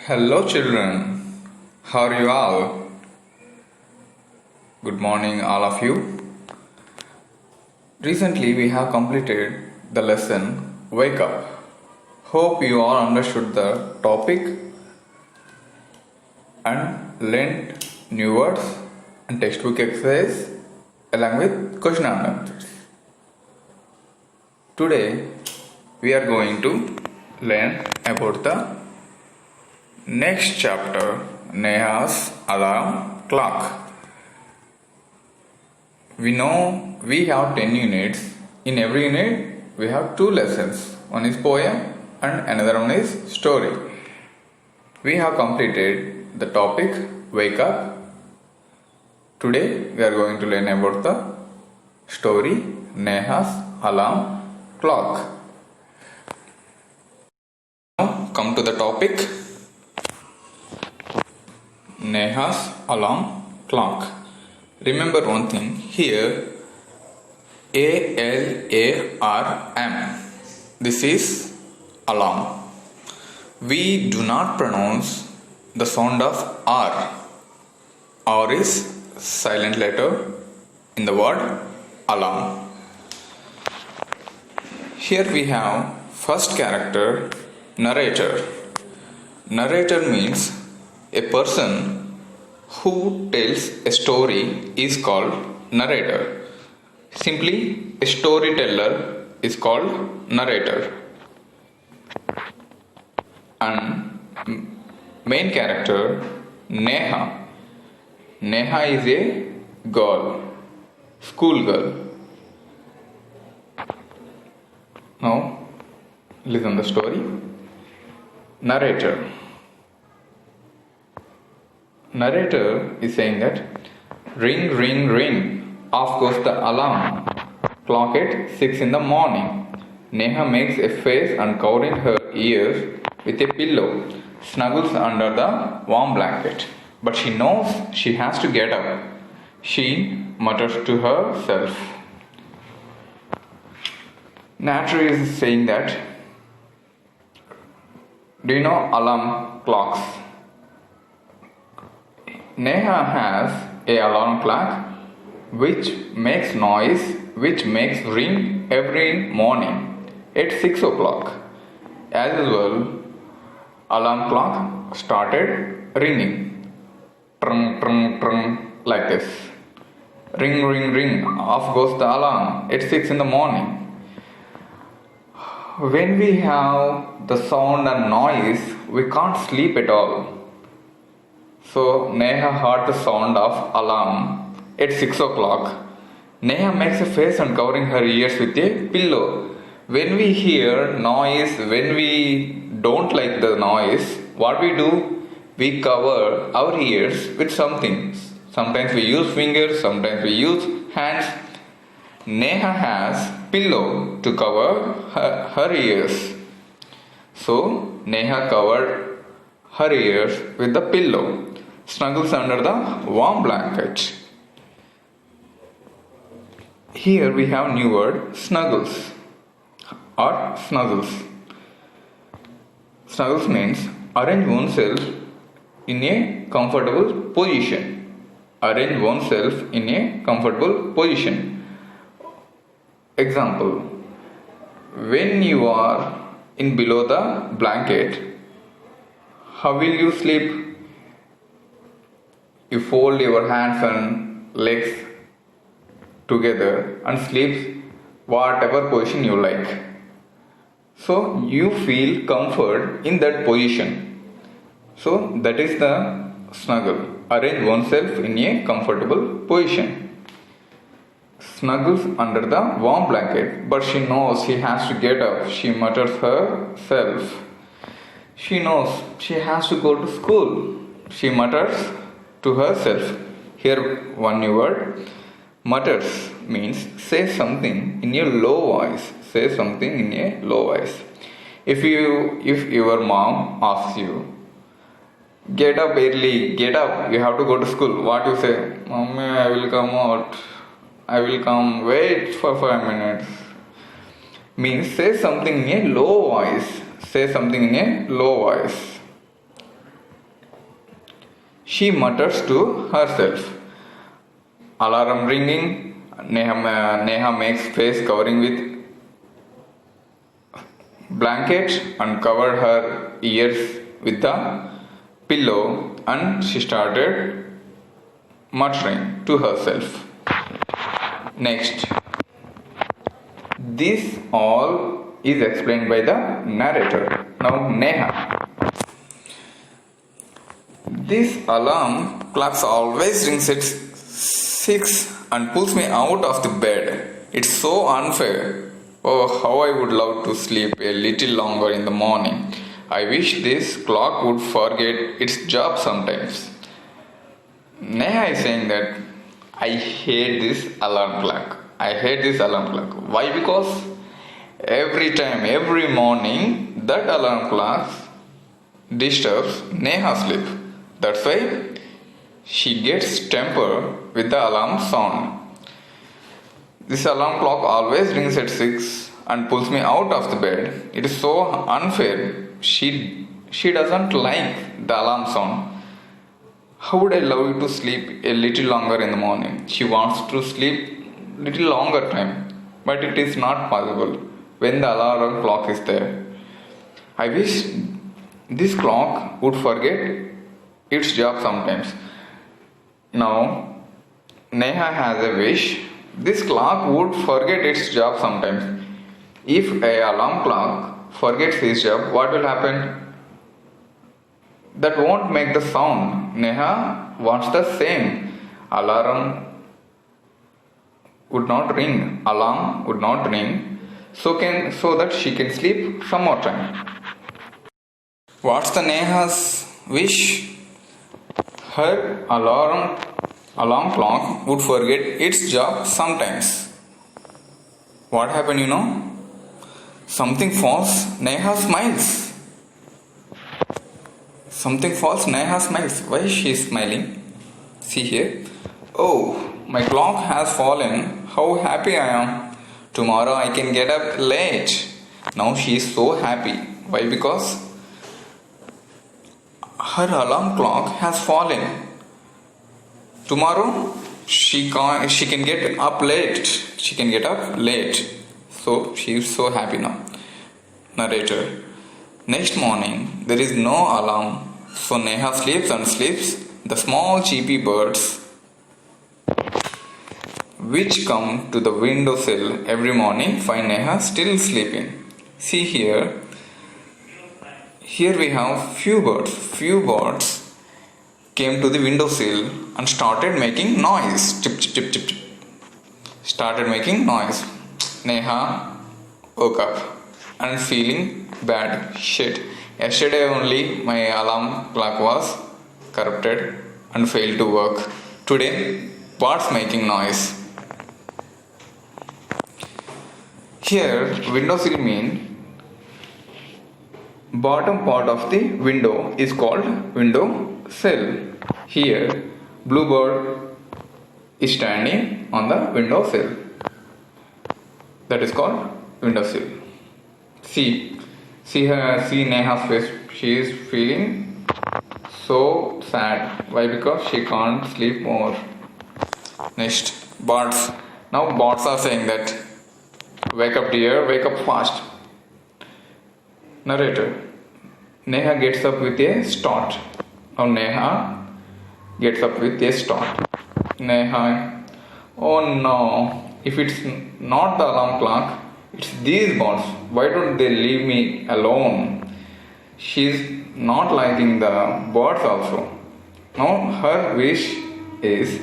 Hello, children. How are you all? Good morning, all of you. Recently, we have completed the lesson Wake Up. Hope you all understood the topic and learned new words and textbook exercise along with question and answers. Today, we are going to learn about the next chapter, Neha's alarm clock. We know we have 10 units. In every unit, we have two lessons. One is poem and another one is story. We have completed the topic Wake Up. Today, we are going to learn about the story Neha's alarm clock. Now, come to the topic Neha's alarm clock. Remember one thing here, ALARM. This is alarm. We do not pronounce the sound of R. R is silent letter in the word alarm. Here we have first character, narrator. Narrator means a person who tells a story is called narrator. Simply, a storyteller is called narrator. And main character, Neha. Neha is a girl, school girl. Now, listen the story. Narrator. Narrator is saying that ring, ring, ring. Off goes the alarm. Clock at 6 in the morning. Neha makes a face and covering her ears with a pillow. Snuggles under the warm blanket. But she knows she has to get up. She mutters to herself. Narrator is saying that, do you know alarm clocks? Neha has a alarm clock which makes noise, which makes ring every morning at 6 o'clock. As usual, alarm clock started ringing. Trung, trung, trung, like this. Ring, ring, ring. Off goes the alarm at 6 in the morning. When we have the sound and noise, we can't sleep at all. So Neha heard the sound of alarm at 6 o'clock. Neha makes a face and covering her ears with a pillow. When we hear noise, when we don't like the noise, what we do? We cover our ears with something. Sometimes we use fingers, sometimes we use hands. Neha has pillow to cover her ears. So Neha covered her ears with the pillow. Snuggles under the warm blanket. Here we have new word snuggles or snuggles. Snuggles means arrange oneself in a comfortable position. Arrange oneself in a comfortable position. Example, when you are in below the blanket, how will you sleep? You fold your hands and legs together and sleep whatever position you like. So you feel comfort in that position. So that is the snuggle. Arrange oneself in a comfortable position. Snuggles under the warm blanket, but she knows she has to get up. She mutters herself. She knows she has to go to school. She mutters to herself. Here one new word. Mutters means say something in a low voice. Say something in a low voice. If your mom asks you, get up early, get up, you have to go to school. What you say? Mommy, I will come out. I will come, wait for 5 minutes. Means say something in a low voice. Say something in a low voice. She mutters to herself. Alarm ringing. Neha makes face covering with blanket and covered her ears with the pillow, and she started muttering to herself. Next, this all is explained by the narrator. Now, Neha. This alarm clock always rings at 6 and pulls me out of the bed. It's so unfair. Oh, how I would love to sleep a little longer in the morning. I wish this clock would forget its job sometimes. Neha is saying that I hate this alarm clock. I hate this alarm clock. Why? Because every time, every morning, that alarm clock disturbs Neha's sleep. That's why she gets temper with the alarm sound. This alarm clock always rings at 6 and pulls me out of the bed. It is so unfair. She doesn't like the alarm sound. How would I love you to sleep a little longer in the morning? She wants to sleep little longer time, but it is not possible when the alarm clock is there. I wish this clock would forget its job sometimes. Now, Neha has a wish. This clock would forget its job sometimes. If a alarm clock forgets its job, what will happen? That won't make the sound. Neha wants the same. Alarm would not ring. Alarm would not ring. So that she can sleep some more time. What's the Neha's wish? Her alarm clock would forget its job sometimes. What happened, Something falls, Neha smiles. Something falls, Neha smiles. Why is she smiling? See here. Oh, my clock has fallen. How happy I am. Tomorrow I can get up late. Now she is so happy. Why? Because her alarm clock has fallen. Tomorrow she can get up late. She can get up late. So she is so happy now. Narrator. Next morning there is no alarm. So Neha sleeps and sleeps. The small cheepy birds which come to the windowsill every morning find Neha still sleeping. See here. Here we have few birds. Few birds came to the windowsill and started making noise. Chip, chip, chip, chip, chip. Started making noise. Neha woke up and feeling bad. Shit. Yesterday only my alarm clock was corrupted and failed to work. Today, what's making noise? Here, windowsill mean bottom part of the window is called window sill. Here, bluebird is standing on the window sill. That is called window sill. See Neha's face. She is feeling so sad. Why? Because she can't sleep more. Next, birds. Now birds are saying that, wake up dear, wake up fast. Narrator. Neha gets up with a start. Now Neha gets up with a start. Neha, oh no, if it's not the alarm clock, it's these birds. Why don't they leave me alone? She's not liking the birds also. Now her wish is,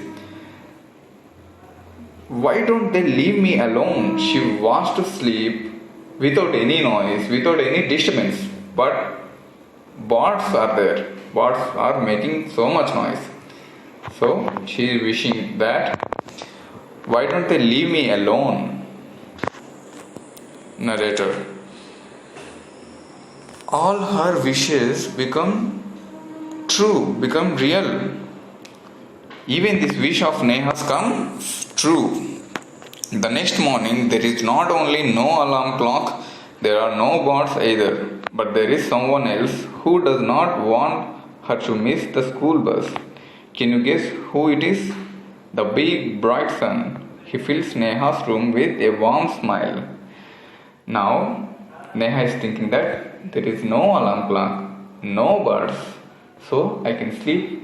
why don't they leave me alone? She wants to sleep without any noise, without any disturbance. But birds are there. Birds are making so much noise. So she is wishing that, why don't they leave me alone? Narrator. All her wishes become true, become real. Even this wish of Neha's comes true. The next morning, there is not only no alarm clock, there are no birds either, but there is someone else who does not want her to miss the school bus. Can you guess who it is? The big bright sun. He fills Neha's room with a warm smile. Now, Neha is thinking that there is no alarm clock, no birds, so I can sleep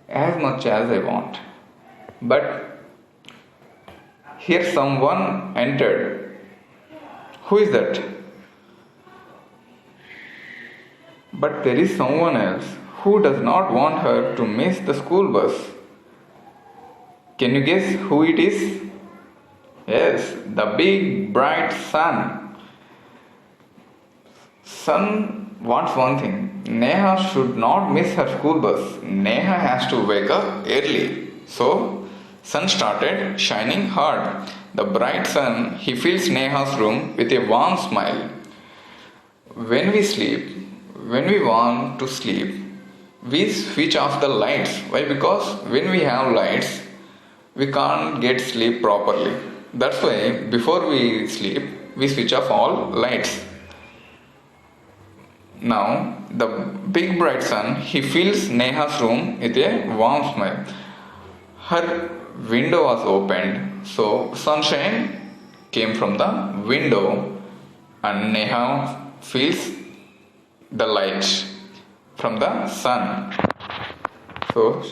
as much as I want. But here someone entered. Who is that? But there is someone else who does not want her to miss the school bus. Can you guess who it is? Yes, the big bright sun. Sun wants one thing. Neha should not miss her school bus. Neha has to wake up early. So, sun started shining hard. The bright sun, he fills Neha's room with a warm smile. When we want to sleep, we switch off the lights. Why? Because when we have lights, we can't get sleep properly. That's why before we sleep, we switch off all lights. Now, the big bright sun, he fills Neha's room with a warm smile. Her window was opened, so sunshine came from the window, and Neha feels the light from the sun. So,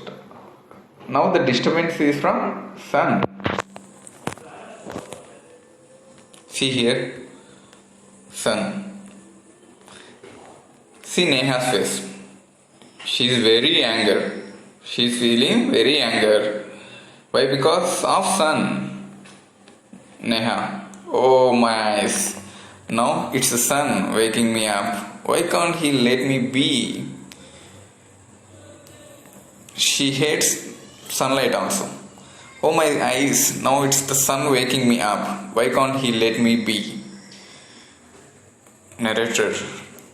now the disturbance is from sun. See here, sun. See Neha's face. She is very angry. She is feeling very angry. Why? Because of sun. Neha. Oh my eyes. Now it's the sun waking me up. Why can't he let me be? She hates sunlight also. Oh my eyes. Now it's the sun waking me up. Why can't he let me be? Narrator.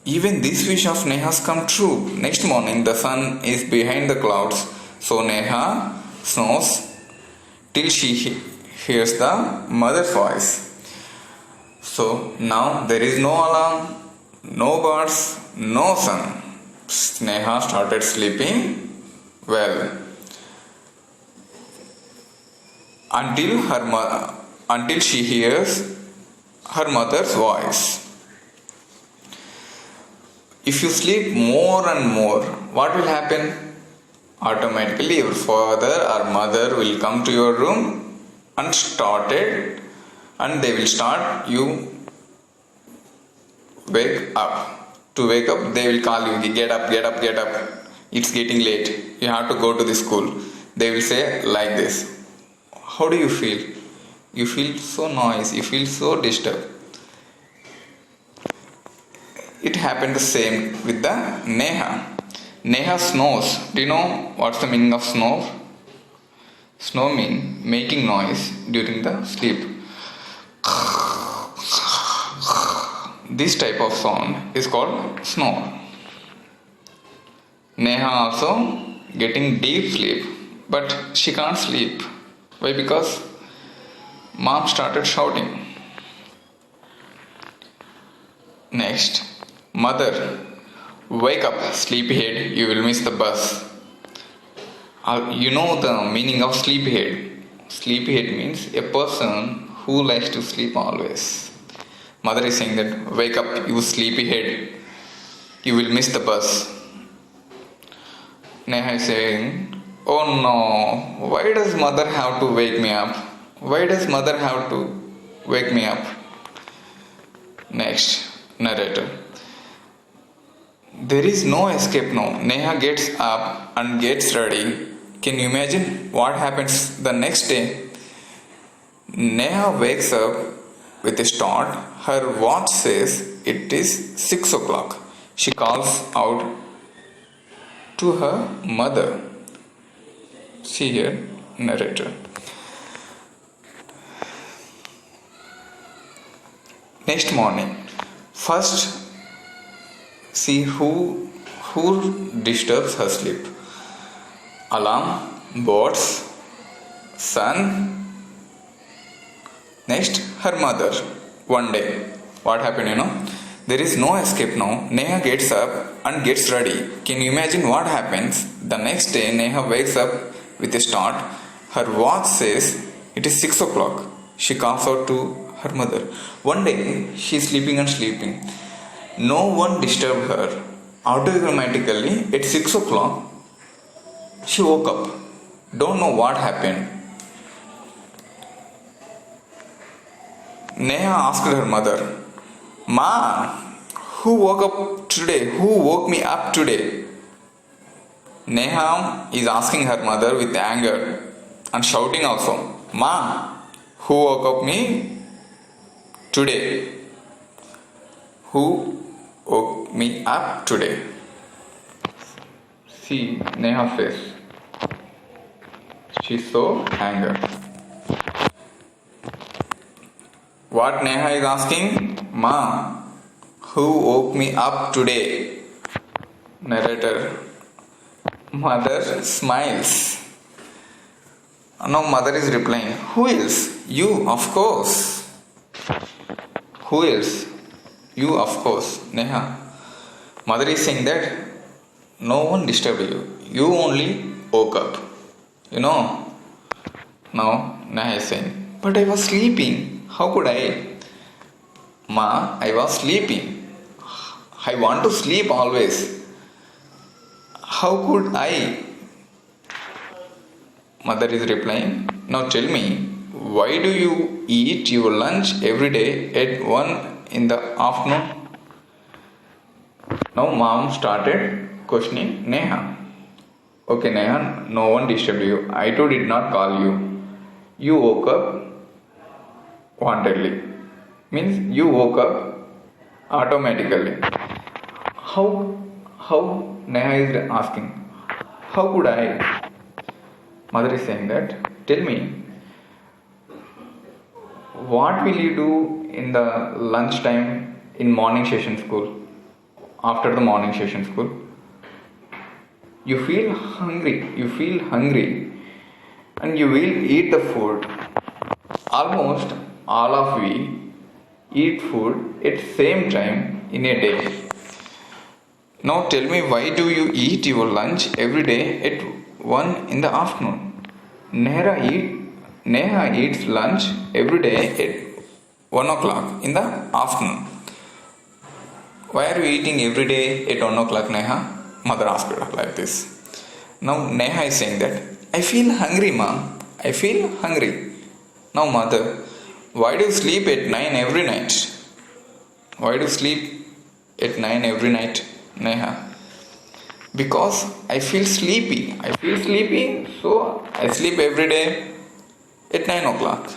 Even this wish of Neha's come true. Next morning, the sun is behind the clouds, so Neha snores till she hears the mother's voice. So now there is no alarm, no birds, no sun. Neha started sleeping well until she hears her mother's voice. If you sleep more and more, what will happen? Automatically your father or mother will come to your room and they will start you wake up. To wake up, they will call you, get up, get up, get up. It's getting late. You have to go to the school. They will say like this. How do you feel? You feel so noisy, you feel so disturbed. It happened the same with the Neha. Neha snores. Do you know what's the meaning of snore? Snore means making noise during the sleep. This type of sound is called snore. Neha also getting deep sleep, but she can't sleep. Why? Because mom started shouting. Next. Mother, wake up, sleepyhead, you will miss the bus. You know the meaning of sleepyhead. Sleepyhead means a person who likes to sleep always. Mother is saying that, wake up, you sleepyhead, you will miss the bus. Neha is saying, oh no, why does mother have to wake me up? Why does mother have to wake me up? Next, narrator. There is no escape now. Neha gets up and gets ready. Can you imagine what happens the next day? Neha wakes up with a start. Her watch says it is 6 o'clock. She calls out to her mother. See here, narrator. Next morning, first see who disturbs her sleep. Alarm, birds, sun. Next, her mother. One day, what happened? There is no escape now. Neha gets up and gets ready. Can you imagine what happens? The next day, Neha wakes up with a start. Her watch says it is 6 o'clock. She calls out to her mother. One day, she is sleeping and sleeping. No one disturbed her. Automatically, at 6 o'clock, she woke up. Don't know what happened. Neha asked her mother, Ma, who woke up today? Who woke me up today? Neha is asking her mother with anger and shouting also, Ma, who woke up me today? Who woke me up today? See Neha's face. She's so angry. What Neha is asking? Ma, who woke me up today? Narrator. Mother smiles. Now mother is replying, who else? You, of course. Who else? You, of course. Neha. Mother is saying that no one disturbed you. You only woke up. Now Neha is saying, but I was sleeping. How could I? Ma, I was sleeping. I want to sleep always. How could I? Mother is replying, now tell me, why do you eat your lunch every day at 1 in the afternoon? Now mom started questioning Neha. Okay Neha, no one disturbed you. I too did not call you. You woke up wantedly. Means you woke up automatically. How Neha is asking, how could I? Mother is saying that, tell me, what will you do in the lunch time in morning session school? After the morning session school? You feel hungry and you will eat the food. Almost all of we eat food at same time in a day. Now tell me, why do you eat your lunch every day at 1 in the afternoon? Neha eats lunch every day at 1 o'clock in the afternoon. Why are you eating every day at 1 o'clock, Neha? Mother asked her like this. Now Neha is saying that, I feel hungry, mom. I feel hungry. Now mother, why do you sleep at 9 every night? Why do you sleep at 9 every night, Neha? Because I feel sleepy. So I sleep every day at 9 o'clock.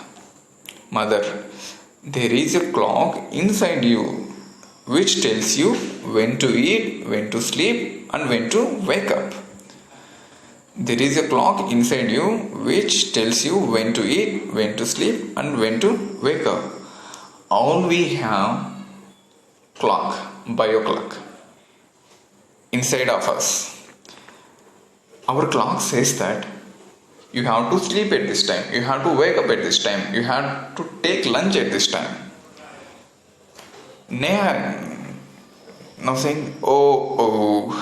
Mother, there is a clock inside you which tells you when to eat, when to sleep, and when to wake up. There is a clock inside you which tells you when to eat, when to sleep, and when to wake up. All we have clock, bio clock, inside of us. Our clock says that you have to sleep at this time, you have to wake up at this time, you have to take lunch at this time. Neha now saying, oh,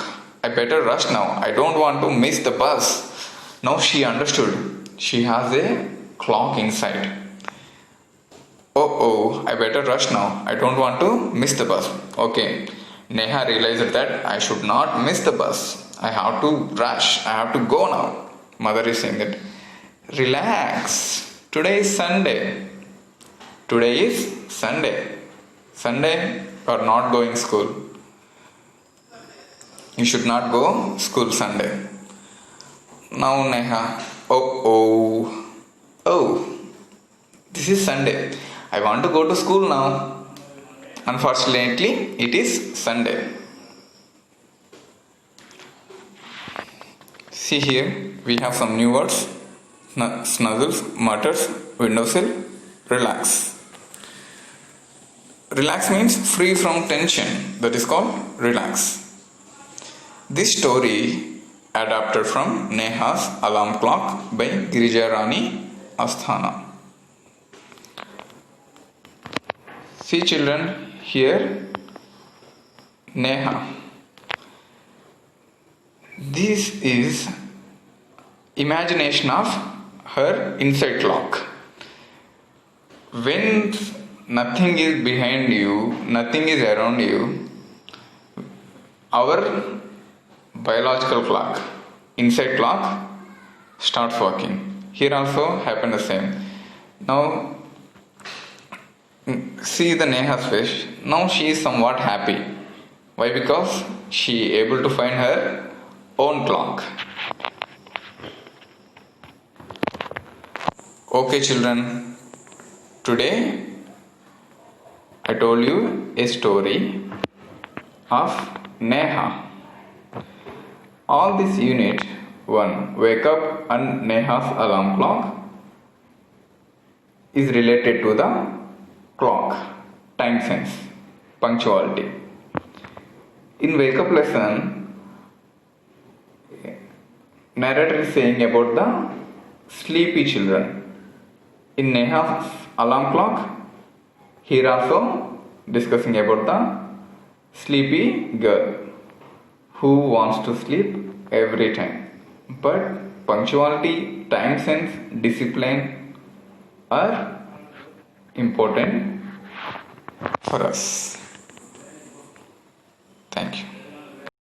I better rush now. I don't want to miss the bus. Now she understood. She has a clock inside. Oh, I better rush now. I don't want to miss the bus. Okay. Neha realized that I should not miss the bus. I have to rush. I have to go now. Mother is saying that, relax. Today is Sunday. Sunday, you are not going school. You should not go school Sunday. Now Neha, oh, this is Sunday. I want to go to school now. Unfortunately, it is Sunday. See here, we have some new words. Snuggles, mutters, windowsill, relax. Relax means free from tension. That is called relax. This story adapted from Neha's Alarm Clock by Girija Rani Asthana. See children, here Neha. This is imagination of her inside clock. When nothing is behind you, nothing is around you, our biological clock, inside clock, starts working. Here also happen the same. Now see the Neha's face. Now she is somewhat happy. Why? Because she able to find her own clock. Okay, children. Today I told you a story of Neha. All this unit 1, wake up and Neha's alarm clock, is related to the clock, time sense, punctuality. In wake up lesson, narrator is saying about the sleepy children. In Neha's alarm clock, here also discussing about the sleepy girl who wants to sleep every time. But punctuality, time sense, discipline are important for us.